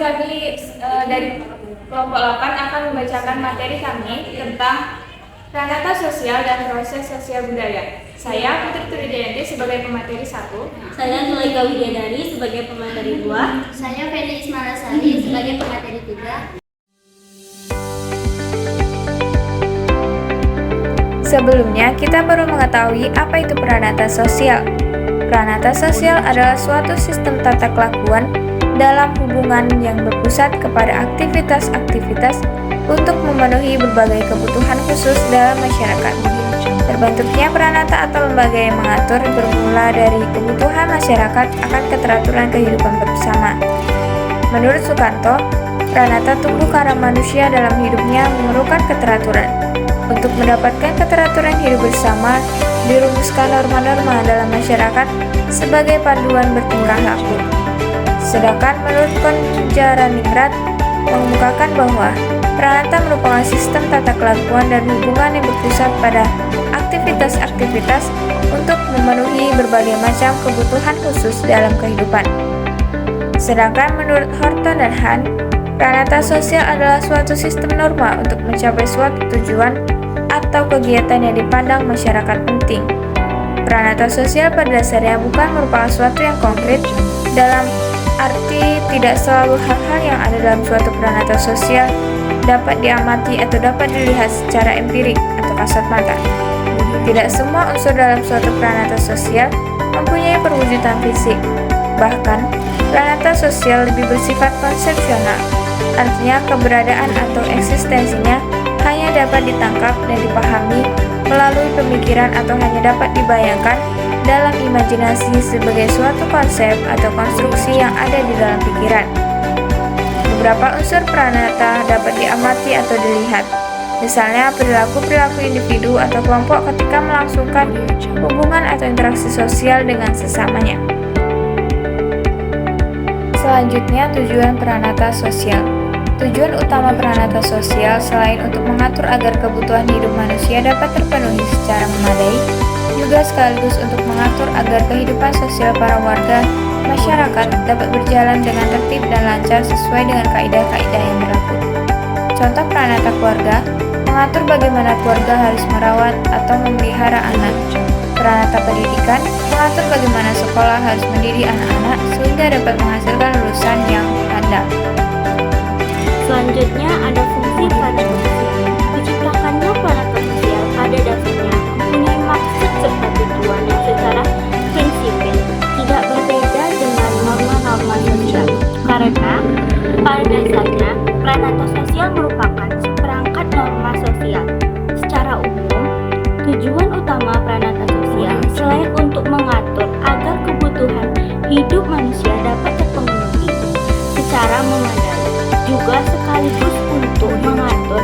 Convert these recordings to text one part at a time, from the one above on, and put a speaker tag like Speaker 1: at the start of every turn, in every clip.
Speaker 1: kami dari kelompok 8 akan membacakan materi kami tentang Pranata Sosial dan Proses Sosial Budaya. Saya Putri Tridayanti sebagai pemateri 1.
Speaker 2: Saya Zulaika Widyadari sebagai pemateri 2.
Speaker 3: Saya Feni Ismalasari sebagai pemateri 3.
Speaker 4: Sebelumnya, kita perlu mengetahui apa itu pranata sosial. Pranata sosial adalah suatu sistem tata kelakuan dalam hubungan yang berpusat kepada aktivitas-aktivitas untuk memenuhi berbagai kebutuhan khusus dalam masyarakat. Terbentuknya pranata atau lembaga yang mengatur bermula dari kebutuhan masyarakat akan keteraturan kehidupan bersama. Menurut Sukanto, pranata tumbuh karena manusia dalam hidupnya memerlukan keteraturan. Untuk mendapatkan keteraturan hidup bersama, dirumuskan norma-norma dalam masyarakat sebagai panduan bertingkah laku. Sedangkan menurut Konjaraningrat mengemukakan bahwa pranata merupakan sistem tata kelakuan dan hubungan yang berpusat pada aktivitas-aktivitas untuk memenuhi berbagai macam kebutuhan khusus dalam kehidupan. Sedangkan menurut Horton dan Han, pranata sosial adalah suatu sistem norma untuk mencapai suatu tujuan atau kegiatan yang dipandang masyarakat penting. Pranata sosial pada dasarnya bukan merupakan suatu yang konkret dalam arti tidak selalu hal-hal yang ada dalam suatu pranata sosial dapat diamati atau dapat dilihat secara empirik atau kasat mata. Tidak semua unsur dalam suatu pranata sosial mempunyai perwujudan fisik. Bahkan, pranata sosial lebih bersifat konsepsional. Artinya keberadaan atau eksistensinya hanya dapat ditangkap dan dipahami melalui pemikiran atau hanya dapat dibayangkan dalam imajinasi sebagai suatu konsep atau konstruksi yang ada di dalam pikiran. Beberapa unsur pranata dapat diamati atau dilihat, misalnya perilaku-perilaku individu atau kelompok ketika melangsungkan hubungan atau interaksi sosial dengan sesamanya. Selanjutnya, tujuan pranata sosial. Tujuan utama pranata sosial selain untuk mengatur agar kebutuhan hidup manusia dapat terpenuhi secara memadai, juga sekaligus untuk mengatur agar kehidupan sosial para warga masyarakat dapat berjalan dengan tertib dan lancar sesuai dengan kaidah-kaidah yang berlaku. Contoh pranata keluarga, mengatur bagaimana keluarga harus merawat atau memelihara anak. Pranata pendidikan, mengatur bagaimana sekolah harus mendidik anak-anak sehingga dapat menghasilkan lulusan yang handal.
Speaker 2: Selanjutnya ada fungsi pranata sosial. Diciptakannya pranata sosial pada dasarnya mempunyai maksud serta tujuan yang secara prinsipil tidak berbeda dengan norma-norma sosial. Karena pada dasarnya pranata sosial merupakan seperangkat norma sosial. Secara umum, tujuan utama pranata sosial selain untuk mengatur agar kebutuhan hidup manusia dapat terpenuhi secara memadai, juga sekaligus untuk mengatur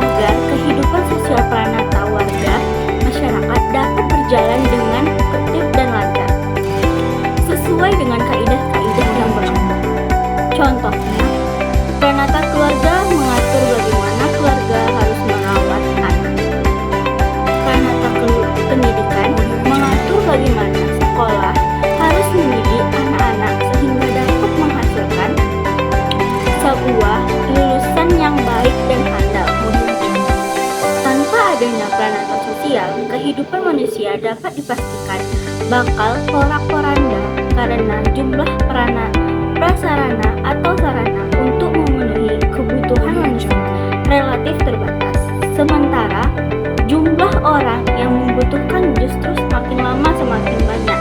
Speaker 2: agar kehidupan sosial pranata warga masyarakat dapat berjalan dengan tertib dan lancar sesuai dengan kaidah-kaidah yang berlaku. Contohnya, pranata keluarga mengatur bagaimana keluarga harus merawat anak. Pranata pendidikan mengatur bagaimana sekolah harus mendidik anak-anak sehingga dapat menghasilkan sebuah lulusan yang baik dan handal. Tanpa adanya pranata sosial, kehidupan manusia dapat dipastikan bakal porak-poranda karena jumlah prasarana atau sarana untuk memenuhi kebutuhan manusia relatif terbatas. Sementara jumlah orang yang membutuhkan justru semakin lama semakin banyak.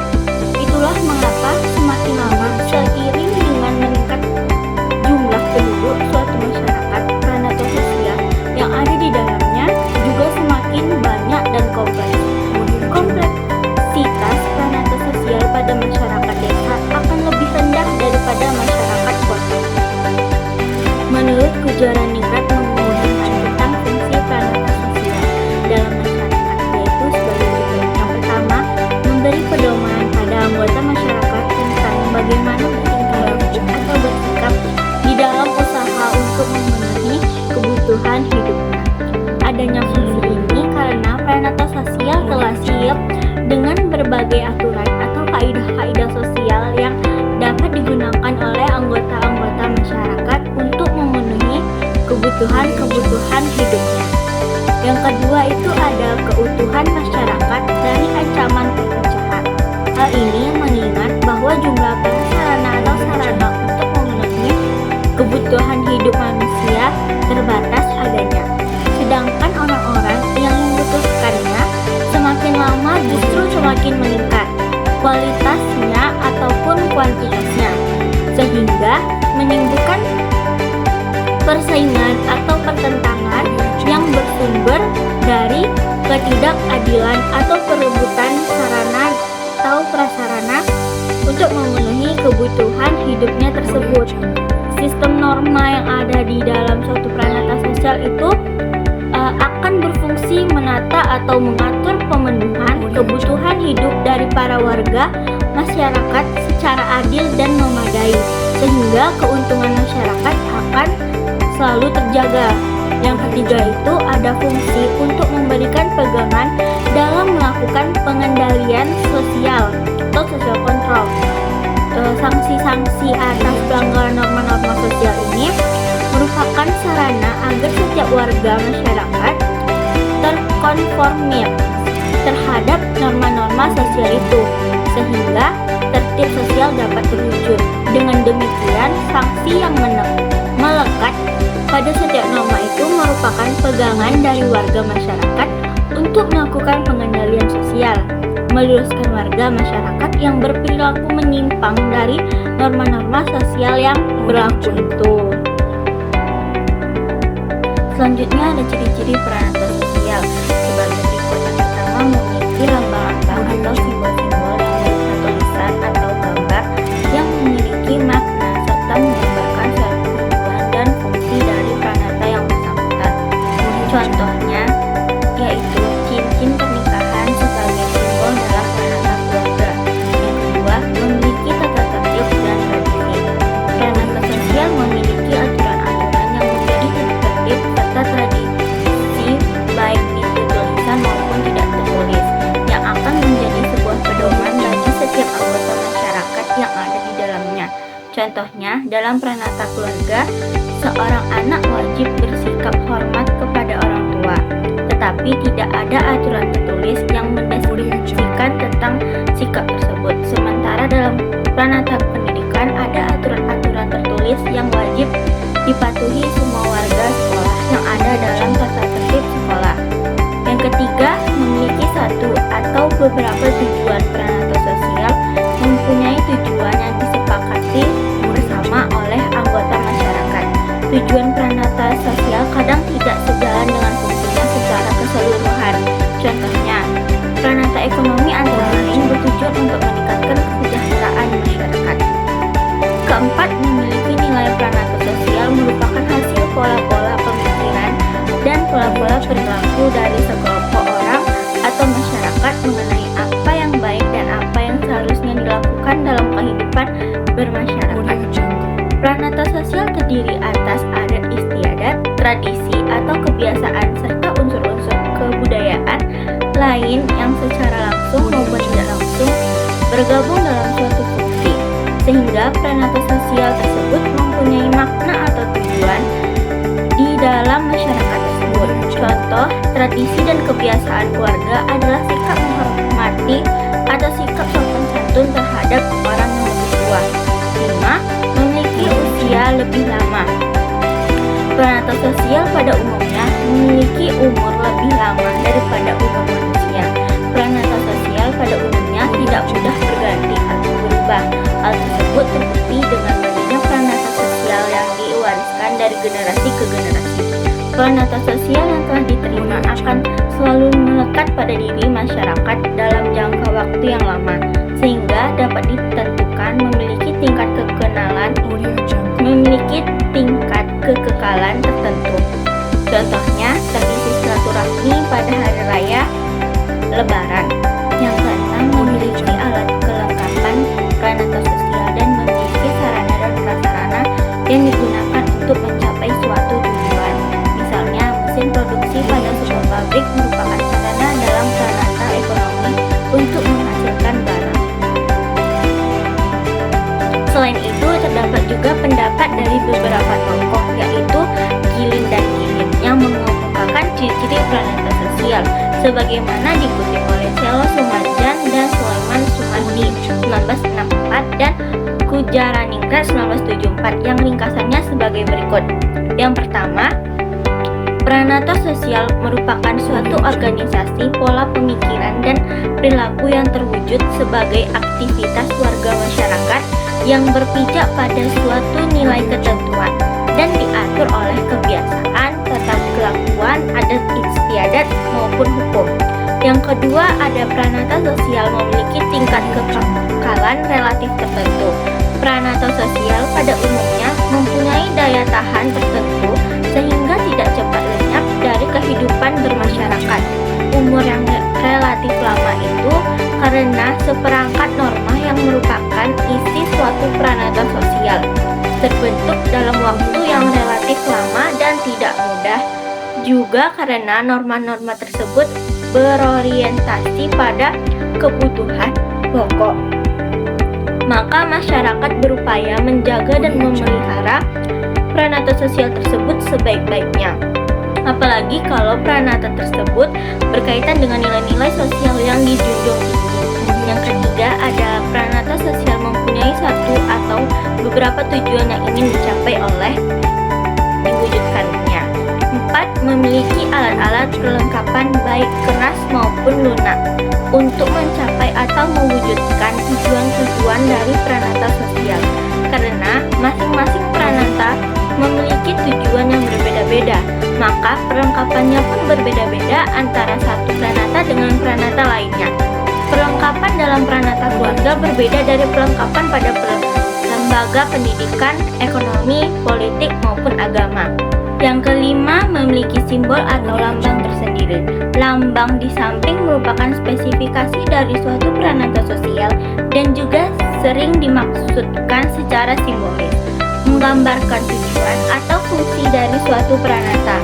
Speaker 2: Itulah mengapa semakin lama seiring dengan meningkat jumlah penduduk suatu masyarakat, pranata sosial yang ada di dalamnya juga semakin banyak dan kompleks. Kompleksitas pranata sosial pada masyarakat desa akan lebih rendah daripada masyarakat kota. Menurut Konjaraningrat mengemukakan tentang fungsi pranata sosial dalam masyarakat, yaitu sebagai berikut. Yang pertama, kualitasnya ataupun kuantitasnya, sehingga menimbulkan persaingan atau pertentangan yang bersumber dari ketidakadilan atau perebutan sarana atau prasarana untuk memenuhi kebutuhan hidupnya tersebut. Sistem norma yang ada di dalam suatu pranata sosial itu akan berfungsi menata atau mengatur pemenuhan kebutuhan hidup dari para warga masyarakat secara adil dan memadai, sehingga keuntungan masyarakat akan selalu terjaga. Yang ketiga itu ada fungsi untuk memberikan pegangan dalam melakukan pengendalian sosial atau social control. Sanksi-sanksi atas pelanggaran norma-norma sosial ini merupakan sarana agar setiap warga masyarakat terkonformir terhadap norma-norma sosial itu, sehingga tertib sosial dapat terwujud. Dengan demikian, sanksi yang melekat pada setiap norma itu merupakan pegangan dari warga masyarakat untuk melakukan pengendalian sosial, meluruskan warga masyarakat yang berperilaku menyimpang dari norma-norma sosial yang berlaku itu. Selanjutnya ada ciri-ciri pranata sosial sebagai berikut. Yang pertama, memiliki lambang-lambang atau simbol-simbol yang berupa tulisan atau gambar yang memiliki makna serta menggambarkan suatu tujuan dan fungsi dari pranata yang bersangkutan. Contohnya yaitu cincin pernikahan sebagai simbol dalam pranata keluarga. Yang kedua, memiliki tata tertib dan tradisi. Pranata sosial memiliki aturan-aturan yang menjadi tata tertib serta tradisi, baik itu tulisan maupun tidak tertulis, yang akan menjadi sebuah pedoman bagi setiap anggota masyarakat yang ada di dalamnya. Contohnya, dalam pranata keluarga, seorang anak wajib bersikap hormat kepada orang tua, tetapi tidak ada aturan tertulis yang mendeskripsikan tentang sikap tersebut. Sementara dalam pranata pendidikan ada aturan-aturan tertulis yang wajib dipatuhi semua warga sekolah yang ada dalam tata tertib sekolah. Yang ketiga, memiliki satu atau beberapa tujuan. Pranata sosial mempunyai tujuan yang disepakati bersama oleh anggota masyarakat. Tujuan pranata sosial kadang tidak sejalan dengan fungsinya secara keseluruhan. Contohnya, pranata ekonomi antara lain bertujuan untuk meningkatkan kesejahteraan masyarakat. Keempat, memiliki nilai. Pranata sosial merupakan hasil pola-pola pemikiran dan pola-pola perilaku dari sekelompok orang atau masyarakat mengenai apa yang baik dan apa yang seharusnya dilakukan dalam kehidupan bermasyarakat. Pranata sosial terdiri atas adat istiadat, tradisi atau kebiasaan serta unsur-unsur kebudayaan lain yang secara langsung maupun tidak langsung bergabung dalam suatu fungsi, sehingga pranata sosial tersebut mempunyai makna atau tujuan di dalam masyarakat tersebut. Contoh, tradisi dan kebiasaan keluarga adalah sikap menghormati atau sikap sopan santun terhadap orang yang lebih tua. 5. Memiliki usia lebih lama. Pranata sosial pada umumnya memiliki umur lebih lama daripada umur manusia. Pranata sosial pada umumnya tidak mudah berganti atau berubah. Hal tersebut terbukti dengan banyaknya pranata sosial yang diwariskan dari generasi ke generasi. Pranata sosial yang telah diterima akan selalu melekat pada diri masyarakat dalam jangka waktu yang lama, sehingga dapat ditentukan memiliki tingkat kekekalan tertentu. Contohnya, tradisi silaturahmi pada hari raya Lebaran. Yang keenam, memiliki alat kelengkapan pranata sosial dan memiliki sarana dan prasarana yang digunakan untuk mencapai suatu tujuan. Misalnya, mesin produksi pada sebuah pabrik merupakan sarana dalam pranata ekonomi untuk menghasilkan barang. Selain itu, terdapat juga pendapat dari beberapa tokoh, yaitu Gilin dan Gilin, yang mengemukakan ciri-ciri pranata sosial sebagaimana dikutip oleh Selo Sumadjan dan Sulaiman Sumandi 1964 dan Kujaraningrat 1974, yang ringkasannya sebagai berikut. Yang pertama, Pranata sosial merupakan suatu organisasi pola pemikiran dan perilaku yang terwujud sebagai aktivitas warga masyarakat yang berpijak pada suatu nilai ketentuan dan diatur oleh kebiasaan, tata kelakuan, adat istiadat maupun hukum. Yang kedua, ada pranata sosial memiliki tingkat kekekalan relatif tertentu. Pranata sosial pada umumnya mempunyai daya tahan tertentu sehingga tidak cepat lenyap dari kehidupan bermasyarakat. Umur yang relatif lama itu karena seperangkat norma yang merupakan isi suatu pranata sosial terbentuk dalam waktu yang relatif lama dan tidak mudah, juga karena norma-norma tersebut berorientasi pada kebutuhan pokok. Maka masyarakat berupaya menjaga dan memelihara pranata sosial tersebut sebaik-baiknya. Apalagi kalau pranata tersebut berkaitan dengan nilai-nilai sosial yang dijunjung tinggi. Yang ketiga, ada pranata sosial mempunyai satu atau beberapa tujuan yang ingin dicapai oleh diwujudkannya. 4. Memiliki alat-alat perlengkapan baik keras maupun lunak untuk mencapai atau mewujudkan tujuan-tujuan dari pranata sosial. Karena masing-masing pranata memiliki tujuan yang berbeda-beda, maka perlengkapannya pun berbeda-beda antara satu pranata dengan pranata lainnya. Perlengkapan dalam pranata keluarga berbeda dari perlengkapan pada lembaga pendidikan, ekonomi, politik, maupun agama. Yang kelima, memiliki simbol atau lambang tersendiri. Lambang di samping merupakan spesifikasi dari suatu pranata sosial dan juga sering dimaksudkan secara simbolis, menggambarkan tujuan atau fungsi dari suatu pranata.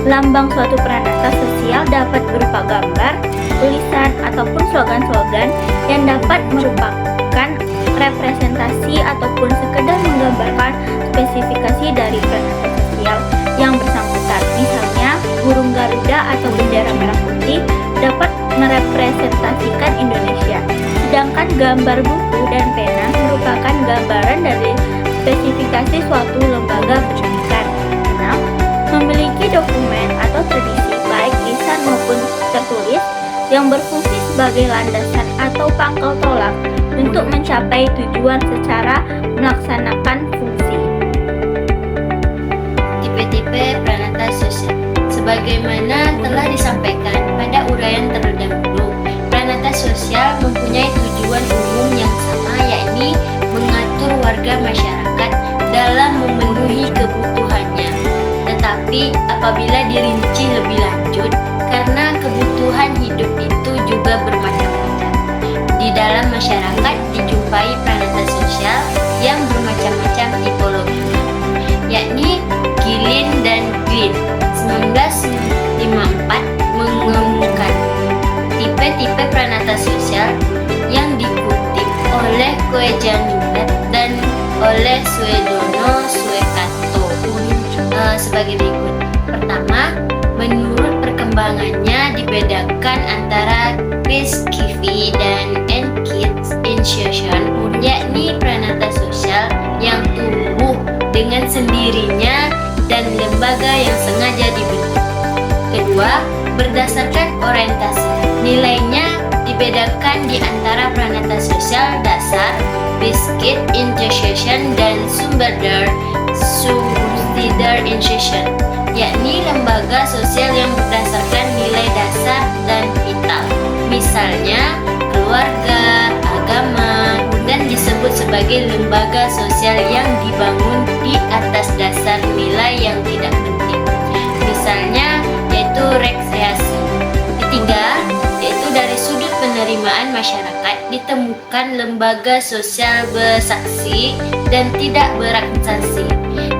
Speaker 2: Lambang suatu pranata sosial dapat berupa gambar, tulisan, ataupun slogan-slogan yang dapat merupakan representasi ataupun sekedar menggambarkan spesifikasi dari pranata sosial yang bersangkutan. Misalnya, burung Garuda atau bendera merah putih dapat merepresentasikan Indonesia, sedangkan gambar buku dan pena merupakan gambaran dari spesifikasi suatu lembaga pendidikan. 6. Memiliki dokumen atau tradisi baik lisan maupun tertulis yang berfungsi sebagai landasan atau pangkal tolak untuk mencapai tujuan secara melaksanakan fungsi.
Speaker 3: Tipe-tipe pranata sosial. Sebagaimana telah disampaikan pada uraian terdahulu, pranata sosial mempunyai tujuan umum yang sama, yakni mengatur warga masyarakat dalam memenuhi kebutuhannya. Tetapi apabila dirinci lebih lanjut, karena kebutuhan hidup itu juga bermacam-macam. Di dalam masyarakat dijumpai pranata sosial yang bermacam-macam tipologinya, yakni Gilin dan Green 1954 mengemukakan tipe-tipe pranata sosial yang dikutip oleh Koejanilat dan oleh Suedono Suekato sebagai berikut. Pertama, menurut perkembangannya dibedakan antara Chris-Kivi dan Kids Initiation, yakni pranata sosial yang tumbuh dengan sendirinya dan lembaga yang sengaja dibentuk. Kedua, berdasarkan orientasi. Nilainya dibedakan di antara pranata sosial dasar, Biscuit Initiation, dan Subsidiary Initiation, yakni lembaga sosial yang berdasarkan nilai dasar dan vital, misalnya keluarga, agama, dan disebut sebagai lembaga sosial yang dibangun di atas dasar nilai yang tidak penting, misalnya yaitu rekreasi. Ketiga, yaitu dari sudut penerimaan masyarakat ditemukan lembaga sosial bersaksi dan tidak beraksasi,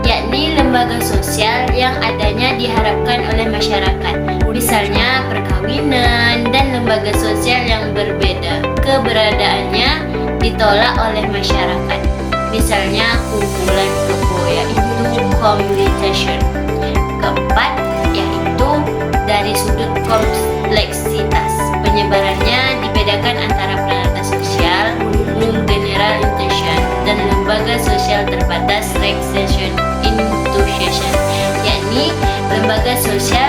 Speaker 3: yakni lembaga sosial yang adanya diharapkan oleh masyarakat, misalnya perkawinan, dan lembaga sosial yang berbeda keberadaannya ditolak oleh masyarakat, misalnya kumpulan kebo, yaitu cohabitation. Keempat, yaitu dari sudut kompleksitas penyebarannya dibedakan antara pranata sosial umum general intention dan lembaga sosial terbatas relaxation institution, yakni lembaga sosial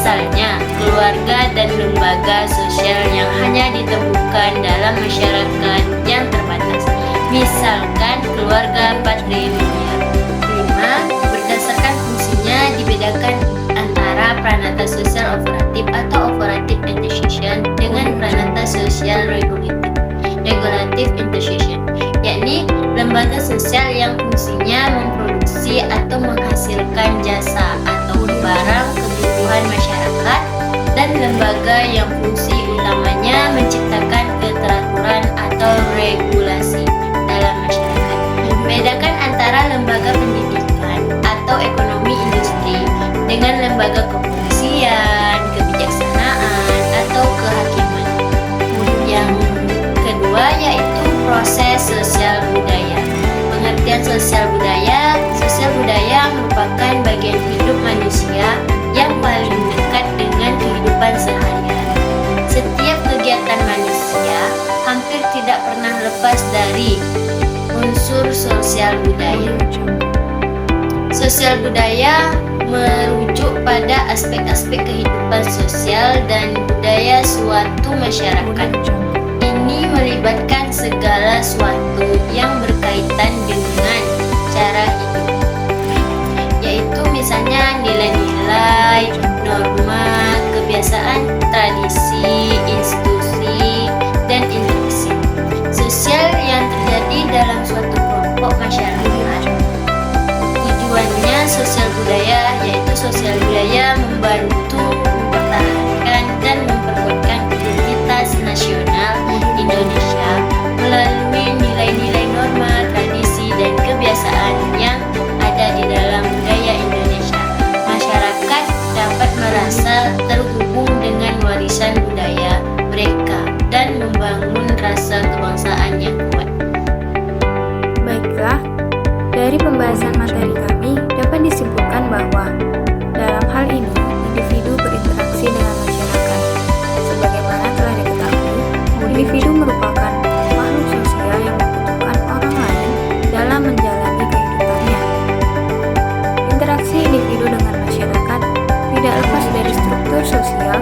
Speaker 3: Misalnya, keluarga dan lembaga sosial yang hanya ditemukan dalam masyarakat yang terbatas. Misalkan keluarga patrilinear. 5. Berdasarkan fungsinya dibedakan antara pranata sosial operatif atau operative institution dengan pranata sosial regulative institution, yakni lembaga sosial yang fungsinya memproduksi atau menghasilkan jasa atau barang kebutuhan masyarakat, dan lembaga yang fungsi utamanya menciptakan keteraturan atau regulasi dalam masyarakat. Bedakan antara lembaga pendidikan atau ekonomi industri dengan lembaga kepolisian, kebijaksanaan, atau kehakiman. Yang kedua yaitu proses sosial budaya. Pengertian sosial budaya merupakan bagian hidup manusia yang paling dekat dengan kehidupan sehari-hari. Setiap kegiatan manusia hampir tidak pernah lepas dari unsur sosial budaya. Sosial budaya merujuk pada aspek-aspek kehidupan sosial dan budaya suatu masyarakat. Ini melibatkan segala sesuatu yang berkaitan dengan cara hidup, yaitu misalnya nilai-nilai, norma, kebiasaan, tradisi, institusi, dan interaksi sosial yang terjadi dalam suatu kelompok masyarakat. Tujuannya sosial budaya yaitu sosial budaya membantu mempertahankan dan memperkuatkan identitas nasional Indonesia melalui nilai-nilai, norma, tradisi, dan kebiasaan yang ada di dalam budaya Indonesia. Masyarakat dapat merasa terhubung dengan warisan budaya mereka dan membangun rasa kebangsaan yang kuat.
Speaker 4: Baiklah, dari pembahasan materi kami dapat disimpulkan bahwa dalam hal ini individu berinteraksi dengan masyarakat. Sebagaimana telah diketahui, individu merupakan makhluk sosial yang membutuhkan orang lain dalam menjalani kehidupannya. Interaksi individu dengan masyarakat tidak lepas dari struktur sosial,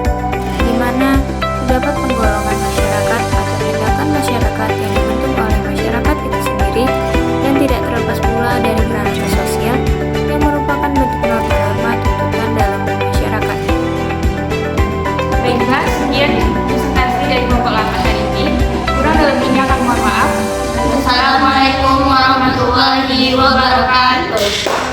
Speaker 4: di mana terdapat penggolongan masyarakat atau tindakan masyarakat yang dibentuk oleh masyarakat itu sendiri, dan tidak terlepas pula dari pranata sosial yang merupakan bentuk norma-norma tuntutan dalam masyarakat.
Speaker 1: Baiklah, sekian presentasi dari kelompok 8 hari ini. Kurang dan lebihnya kami mohon maaf.
Speaker 3: Assalamualaikum warahmatullahi wabarakatuh.